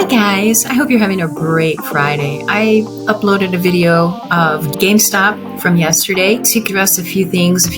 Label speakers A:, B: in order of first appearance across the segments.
A: guys, I hope you're having a great Friday. I uploaded a video of GameStop from yesterday to address a few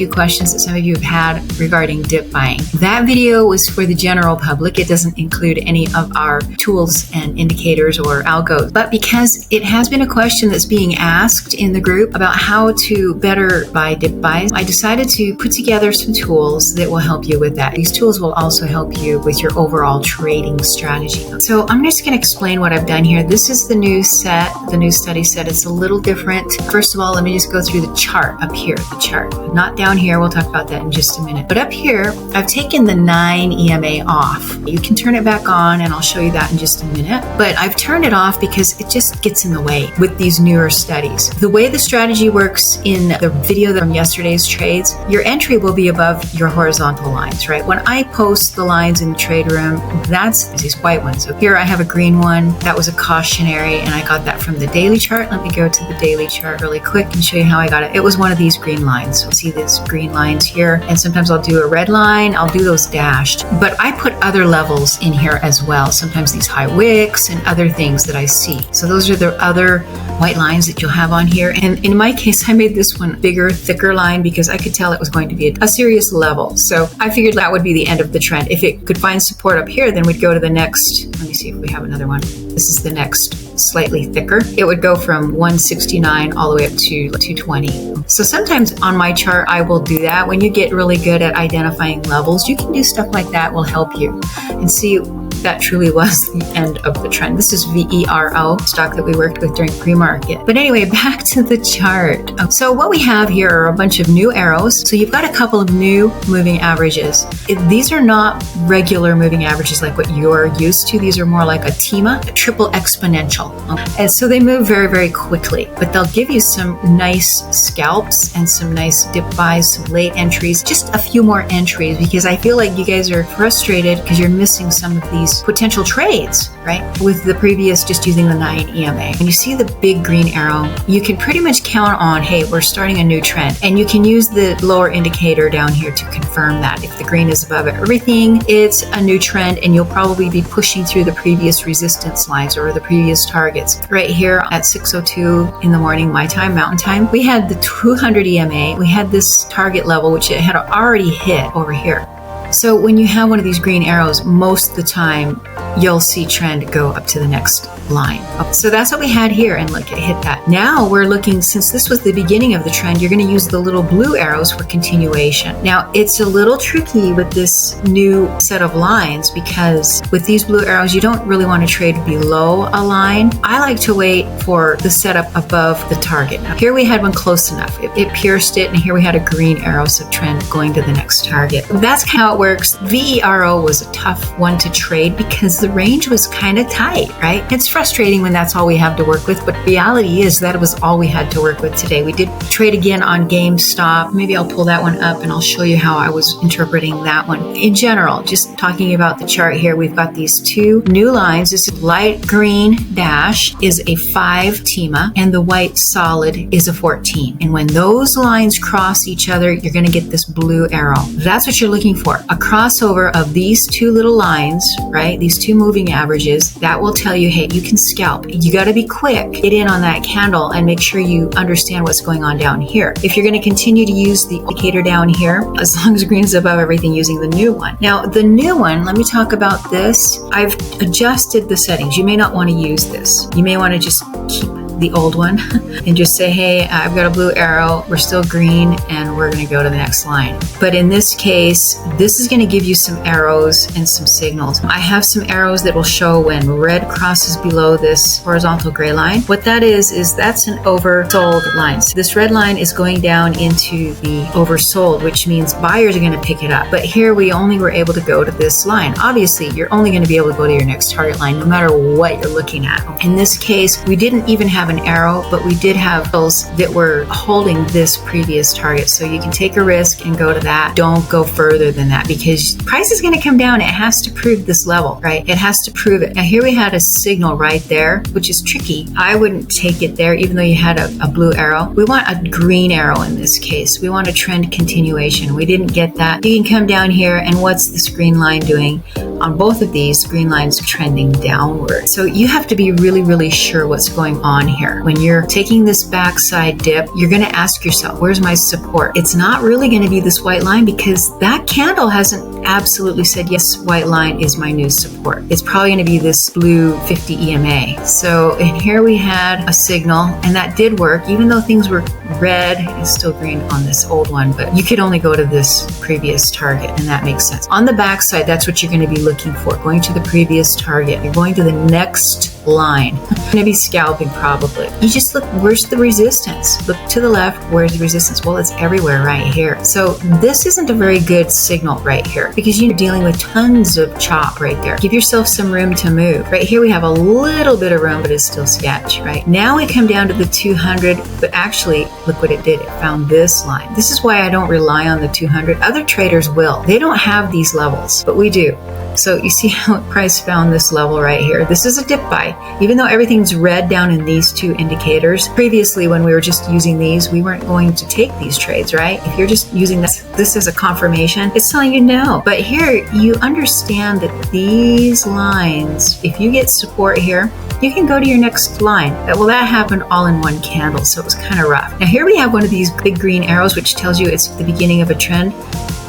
A: questions that some of you have had regarding dip buying. That video was for the general public. It doesn't include any of our tools and indicators or algos, but because it has been a question that's being asked in the group about how to better buy dip buys, I decided to put together some tools that will help you with that. These tools will also help you with your overall trading strategy. So I'm just going to explain what I've done here. This is the new set, the new study set. It's a little different. First of all, let me just go through the chart up here, the chart. Not down here. We'll talk about that in just a minute. But up here, I've taken the 9 EMA off. You can turn it back on, and I'll show you that in just a minute. But I've turned it off because it just gets in the way with these newer studies. The way the strategy works in the video from yesterday's trades, your entry will be above your horizontal lines, right? When I post the lines in the trade room, that's these white ones. So here I have a green one. That was a cautionary, and I got that from the daily chart. Let me go to the daily chart really quick and show you how I got it. It was one of these green lines. So see these green lines here, and sometimes I'll do a red line. I'll do those dashed, but I put other levels in here as well. Sometimes these high wicks and other things that I see. So those are the other white lines that you'll have on here. And in my case, I made this one bigger, thicker line because I could tell it was going to be a serious level. So I figured that would be the end of the trend. If it could find support up here, then we'd go to the next. Let me see if we have another one. This is the next slightly thicker. It would go from 169 all the way up to 220. So sometimes on my chart, I will do that. When you get really good at identifying levels, you can do stuff like that will help you and see that truly was the end of the trend. This is VERO, stock that we worked with during pre-market. But anyway, back to the chart. So what we have here are a bunch of new arrows. So you've got a couple of new moving averages. These are not regular moving averages like what you're used to. These are more like a TEMA, a triple exponential. And so they move very, very quickly, but they'll give you some nice scalps and some nice dip buys, some late entries, just a few more entries, because I feel like you guys are frustrated because you're missing some of these potential trades, right? With the previous, just using the 9 EMA. When you see the big green arrow, you can pretty much count on, hey, we're starting a new trend. And you can use the lower indicator down here to confirm that. If the green is above everything, it's a new trend, and you'll probably be pushing through the previous resistance lines or the previous targets. Right here at 6:02 in the morning, my time, mountain time, we had the 200 EMA. We had this target level, which it had already hit over here. So when you have one of these green arrows, most of the time you'll see trend go up to the next line. So that's what we had here, and look, it hit that. Now we're looking, since this was the beginning of the trend, you're going to use the little blue arrows for continuation. Now it's a little tricky with this new set of lines because with these blue arrows, you don't really want to trade below a line. I like to wait for the setup above the target. Now, here we had one close enough. It pierced it, and here we had a green arrow, so trend going to the next target. That's how it works. VERO was a tough one to trade because the range was kind of tight, right? It's frustrating when that's all we have to work with, but reality is that it was all we had to work with today. We did trade again on GameStop. Maybe I'll pull that one up and I'll show you how I was interpreting that one. In general, just talking about the chart here, we've got these two new lines. This light green dash is a 5 TEMA, and the white solid is a 14. And when those lines cross each other, you're going to get this blue arrow. That's what you're looking for. A crossover of these two little lines, right? These two moving averages, that will tell you, hey, you can scalp. You got to be quick. Get in on that candle and make sure you understand what's going on down here. If you're going to continue to use the indicator down here, as long as green is above everything, using the new one. Now, the new one, let me talk about this. I've adjusted the settings. You may not want to use this. You may want to just keep the old one and just say, hey, I've got a blue arrow, we're still green, and we're going to go to the next line. But in this case, this is going to give you some arrows and some signals. I have some arrows that will show when red crosses below this horizontal gray line. What that is that's an oversold line. So this red line is going down into the oversold, which means buyers are going to pick it up. But here we only were able to go to this line. Obviously, you're only going to be able to go to your next target line no matter what you're looking at. In this case, we didn't even have an arrow, but we did have those that were holding this previous target. So you can take a risk and go to that. Don't go further than that because price is going to come down. It has to prove this level, right? It has to prove it. Now here we had a signal right there, which is tricky. I wouldn't take it there, even though you had a blue arrow. We want a green arrow in this case. We want a trend continuation. We didn't get that. You can come down here, and what's this green line doing? On both of these, green line's trending downward. So you have to be really, really sure what's going on here. When you're taking this backside dip, you're going to ask yourself, where's my support? It's not really going to be this white line because that candle hasn't absolutely said, yes, white line is my new support. It's probably going to be this blue 50 EMA. So, and here we had a signal, and that did work, even though things were red. It's still green on this old one, but you could only go to this previous target, and that makes sense. On the backside, that's what you're going to be looking for. Going to the previous target. You're going to the next line. You're going to be scalping probably. You just look, where's the resistance? Look to the left, where's the resistance? Well, it's everywhere right here. So this isn't a very good signal right here because you're dealing with tons of chop right there. Give yourself some room to move. Right here we have a little bit of room, but it's still sketch, right? Now we come down to the 200, but actually, look what it did. It found this line. This is why I don't rely on the 200. Other traders will. They don't have these levels, but we do. So you see how price found this level right here. This is a dip buy. Even though everything's red down in these two indicators, previously when we were just using these, we weren't going to take these trades, right? If you're just using this as a confirmation, it's telling you no. But here you understand that these lines, if you get support here, you can go to your next line. Well, that happened all in one candle, so it was kind of rough. Now here we have one of these big green arrows, which tells you it's the beginning of a trend.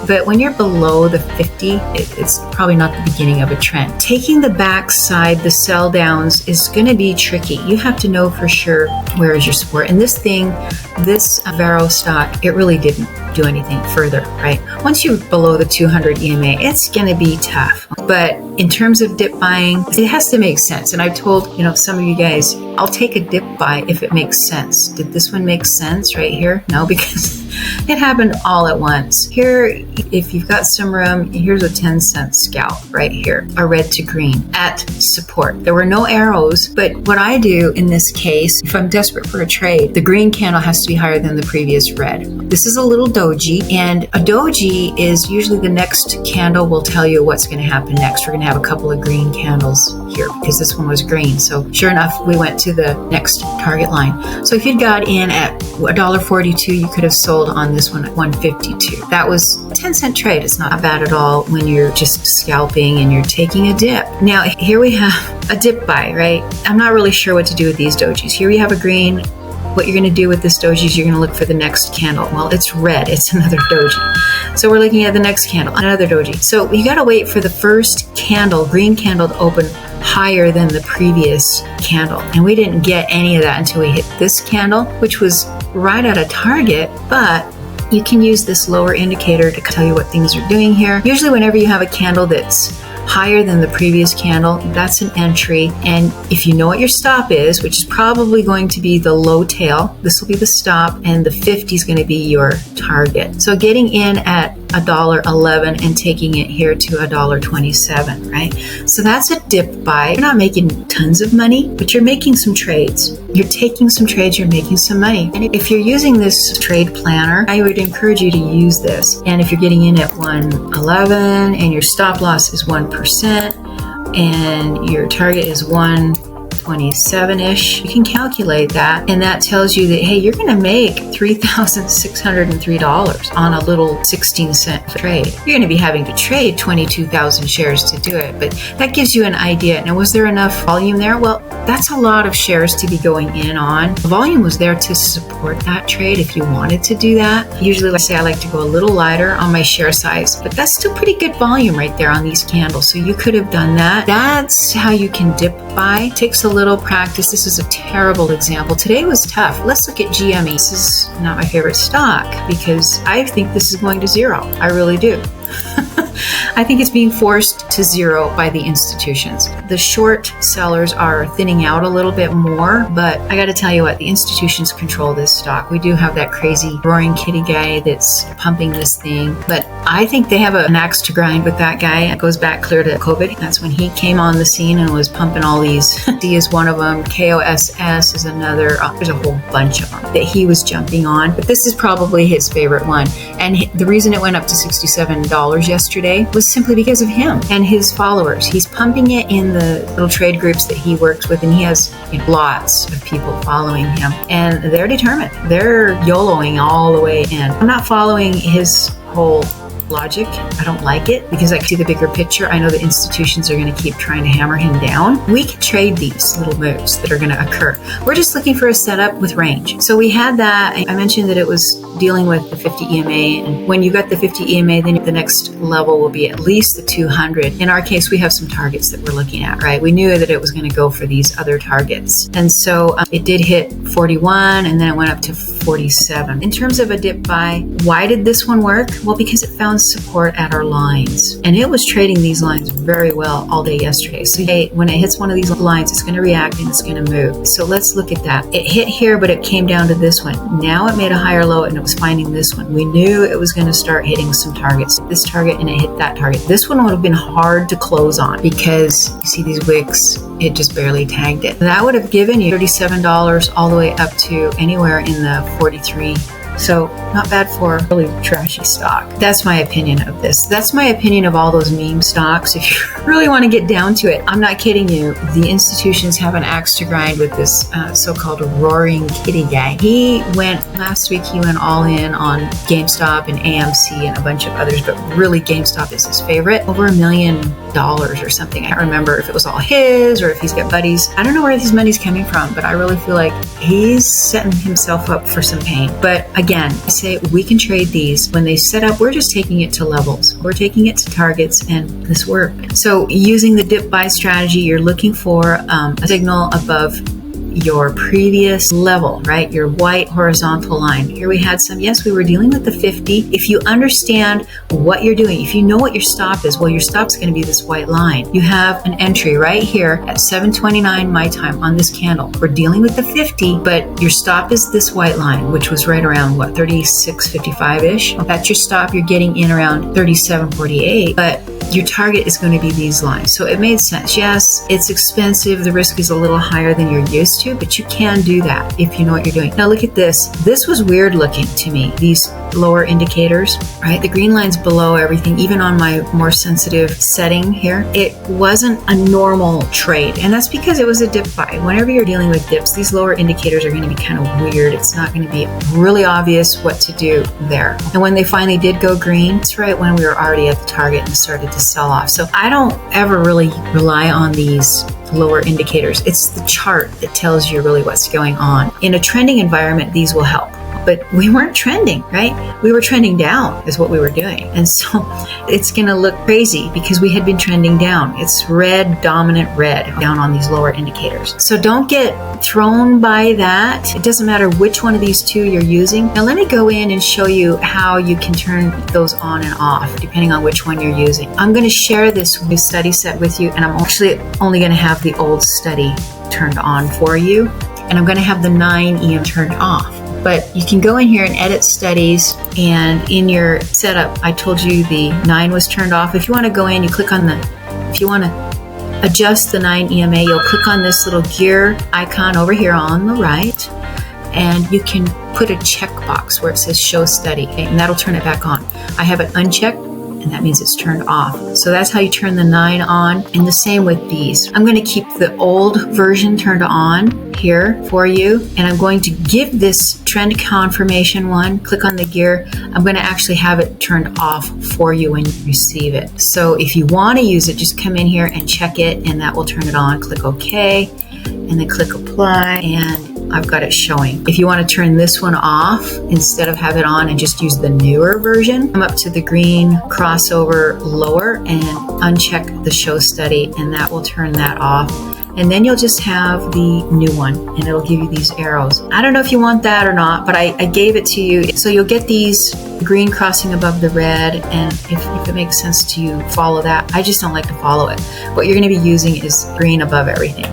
A: But when you're below the 50, it's probably not the beginning of a trend. Taking the backside, the sell downs, is going to be tricky. You have to know for sure where is your support. And this thing, this Varo stock, it really didn't do anything further, right? Once you're below the 200 EMA, it's going to be tough. But in terms of dip buying, it has to make sense. And I've told, some of you guys, I'll take a dip buy if it makes sense. Did this one make sense right here? No, because it happened all at once. Here, if you've got some room, here's a 10-cent scalp right here, a red to green at support. There were no arrows, but what I do in this case, if I'm desperate for a trade, the green candle has to be higher than the previous red. This is a little doji, and a doji is usually the next candle will tell you what's going to happen next. We're going to have a couple of green candles here because this one was green. So sure enough, we went to the next target line. So if you'd got in at $1.42, you could have sold on this one at $1.52. That was a 10-cent trade. It's not bad at all when you're just scalping and you're taking a dip. Now here we have a dip buy, right? I'm not really sure what to do with these dojis. Here we have a green. What you're going to do with this doji is you're going to look for the next candle. Well, it's red. It's another doji. So we're looking at the next candle, another doji. So you got to wait for the first candle, green candle, to open higher than the previous candle. And we didn't get any of that until we hit this candle, which was right at a target, but you can use this lower indicator to tell you what things are doing here. Usually whenever you have a candle that's higher than the previous candle, that's an entry. And if you know what your stop is, which is probably going to be the low tail, this will be the stop, and the 50 is going to be your target. So getting in at $1.11 and taking it here to $1.27, right? So that's a dip buy. You're not making tons of money, but you're making some trades. You're taking some trades, you're making some money. And if you're using this trade planner, I would encourage you to use this. And if you're getting in at 111 and your stop loss is 1% and your target is 127-ish, you can calculate that, and that tells you that, hey, you're going to make $3,603 on a little 16-cent trade. You're going to be having to trade 22,000 shares to do it, but that gives you an idea. Now, was there enough volume there? Well, that's a lot of shares to be going in on. The volume was there to support that trade if you wanted to do that. Usually, I like to go a little lighter on my share size, but that's still pretty good volume right there on these candles. So you could have done that. That's how you can dip buy. It takes a little practice. This is a terrible example. Today was tough. Let's look at GME. This is not my favorite stock because I think this is going to zero. I really do. I think it's being forced to zero by the institutions. The short sellers are thinning out a little bit more, but I got to tell you what, the institutions control this stock. We do have that crazy roaring kitty guy that's pumping this thing, but I think they have an axe to grind with that guy. It goes back clear to COVID. That's when he came on the scene and was pumping all these. D is one of them. KOSS is another. There's a whole bunch of them that he was jumping on, but this is probably his favorite one. And the reason it went up to $67 yesterday was simply because of him and his followers. He's pumping it in the little trade groups that he works with, and he has lots of people following him, and they're determined. They're YOLOing all the way in. I'm not following his whole logic. I don't like it because I see the bigger picture. I know the institutions are going to keep trying to hammer him down. We can trade these little moves that are going to occur. We're just looking for a setup with range. So we had that. I mentioned that it was dealing with the 50 EMA. And when you got the 50 EMA, then the next level will be at least the 200. In our case, we have some targets that we're looking at, right? We knew that it was going to go for these other targets. And so it did hit 41 and then it went up to 47. In terms of a dip buy, why did this one work? Well, because it found support at our lines. And it was trading these lines very well all day yesterday. So when it hits one of these lines, it's going to react and it's going to move. So let's look at that. It hit here, but it came down to this one. Now it made a higher low and it was finding this one. We knew it was going to start hitting some targets. This target and it hit that target. This one would have been hard to close on because you see these wicks, it just barely tagged it. That would have given you $37 all the way up to anywhere in the 43. So not bad for a really trashy stock. That's my opinion of this. That's my opinion of all those meme stocks. If you really want to get down to it, I'm not kidding you. The institutions have an axe to grind with this so-called roaring kitty guy. Last week he went all in on GameStop and AMC and a bunch of others, but really GameStop is his favorite. Over $1 million or something. I can't remember if it was all his or if he's got buddies. I don't know where this money's coming from, but I really feel like he's setting himself up for some pain. But again, I say we can trade these. When they set up, we're just taking it to levels. We're taking it to targets, and this worked. So using the dip buy strategy, you're looking for a signal above your previous level, right? Your white horizontal line. Here we had some, yes, we were dealing with the 50. If you understand what you're doing, if you know what your stop is, well, your stop's going to be this white line. You have an entry right here at 7:29 my time on this candle. We're dealing with the 50, but your stop is this white line, which was right around 36.55-ish. That's your stop. You're getting in around 37.48, but your target is going to be these lines. So it made sense. Yes, it's expensive. The risk is a little higher than you're used to, but you can do that if you know what you're doing. Now look at this. This was weird looking to me. These lower indicators, right? The green line's below everything, even on my more sensitive setting here. It wasn't a normal trade, and that's because it was a dip buy. Whenever you're dealing with dips, these lower indicators are going to be kind of weird. It's not going to be really obvious what to do there. And when they finally did go green, it's right when we were already at the target and started to sell off. So I don't ever really rely on these lower indicators. It's the chart that tells you really what's going on. In a trending environment, these will help. But we weren't trending, right? We were trending down is what we were doing. And so it's going to look crazy because we had been trending down. It's red, dominant red down on these lower indicators. So don't get thrown by that. It doesn't matter which one of these two you're using. Now let me go in and show you how you can turn those on and off depending on which one you're using. I'm going to share this new study set with you, and I'm actually only going to have the old study turned on for you. And I'm going to have the 9 EM turned off. But you can go in here and edit studies, and in your setup, I told you the 9 was turned off. If you want to go in, you click on if you want to adjust the 9 EMA, you'll click on this little gear icon over here on the right, and you can put a checkbox where it says show study, and that'll turn it back on. I have it unchecked, and that means it's turned off. So that's how you turn the 9 on, and the same with these. I'm going to keep the old version turned on here for you, and I'm going to give this trend confirmation one, click on the gear, I'm going to actually have it turned off for you when you receive it. So if you want to use it, just come in here and check it, and that will turn it on. Click OK, and then click apply, and I've got it showing. If you want to turn this one off instead of have it on and just use the newer version, come up to the green crossover lower and uncheck the show study, and that will turn that off. And then you'll just have the new one, and it'll give you these arrows. I don't know if you want that or not, but I gave it to you. So you'll get these green crossing above the red, and if it makes sense to you, follow that. I just don't like to follow it. What you're going to be using is green above everything.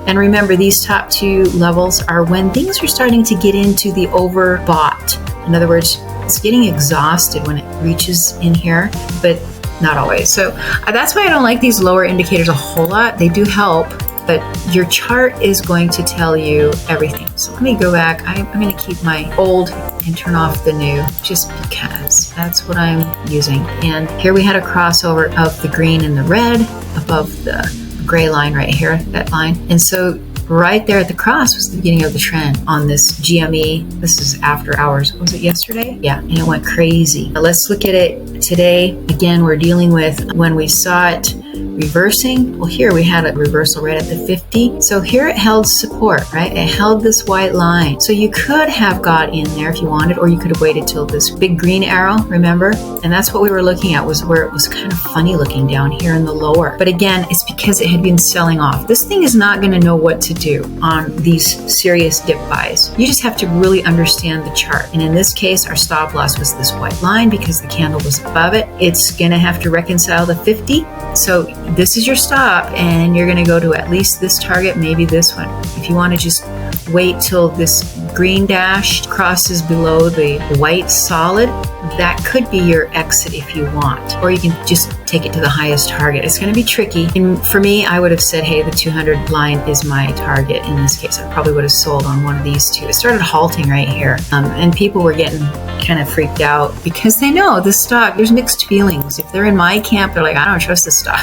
A: And remember, these top 2 levels are when things are starting to get into the overbought. In other words, it's getting exhausted when it reaches in here, but not always. So that's why I don't like these lower indicators a whole lot. They do help, but your chart is going to tell you everything. So let me go back. I'm going to keep my old and turn off the new just because that's what I'm using. And here we had a crossover of the green and the red above the gray line right here, that line. And so right there at the cross was the beginning of the trend on this GME. This is after hours. Was it yesterday? Yeah, and it went crazy. Now let's look at it today. Again, we're dealing with when we saw it reversing. Well, here we had a reversal right at the 50. So here it held support, right? It held this white line. So you could have got in there if you wanted, or you could have waited till this big green arrow, remember? And that's what we were looking at, was where it was kind of funny looking down here in the lower. But again, it's because it had been selling off. This thing is not going to know what to do on these serious dip buys. You just have to really understand the chart. And in this case, our stop loss was this white line because the candle was above it. It's going to have to reconcile the 50. So this is your stop, and you're going to go to at least this target, maybe this one. If you want to just wait till this green dash crosses below the white solid, that could be your exit if you want, or you can just take it to the highest target. It's going to be tricky. And for me, I would have said, hey, the 200 line is my target. In this case, I probably would have sold on one of these two. It started halting right here, and people were getting kind of freaked out because they know the stock, there's mixed feelings. If they're in my camp, they're like, I don't trust this stock.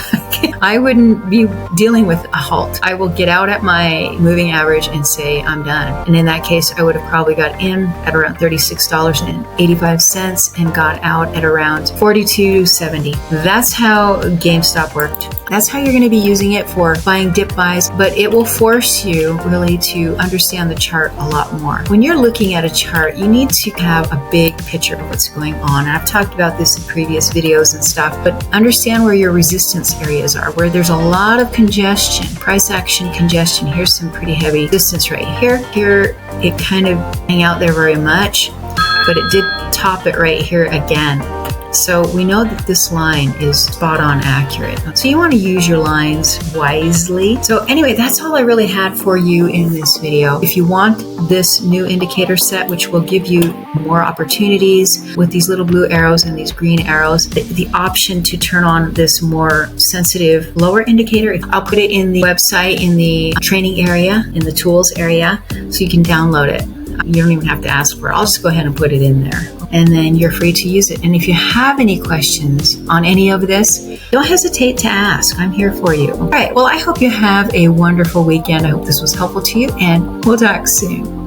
A: I wouldn't be dealing with a halt. I will get out at my moving average and say I'm done. And in that case, I would have probably got in at around $36.85 and got out at around $42.70. That's how GameStop worked. That's how you're going to be using it for buying dip buys, but it will force you really to understand the chart a lot more. When you're looking at a chart, you need to have a big picture of what's going on. And I've talked about this in previous videos and stuff, but understand where your resistance areas are, where there's a lot of congestion, price action congestion. Here's some pretty heavy resistance right here. Here, it kind of hang out there very much, but it did top it right here again. So we know that this line is spot on accurate. So you want to use your lines wisely. So anyway, that's all I really had for you in this video. If you want this new indicator set, which will give you more opportunities with these little blue arrows and these green arrows, the option to turn on this more sensitive lower indicator, I'll put it in the website, in the training area, in the tools area, so you can download it. You don't even have to ask for it. I'll just go ahead and put it in there, and then you're free to use it. And if you have any questions on any of this, don't hesitate to ask. I'm here for you. All right. Well, I hope you have a wonderful weekend. I hope this was helpful to you, and we'll talk soon.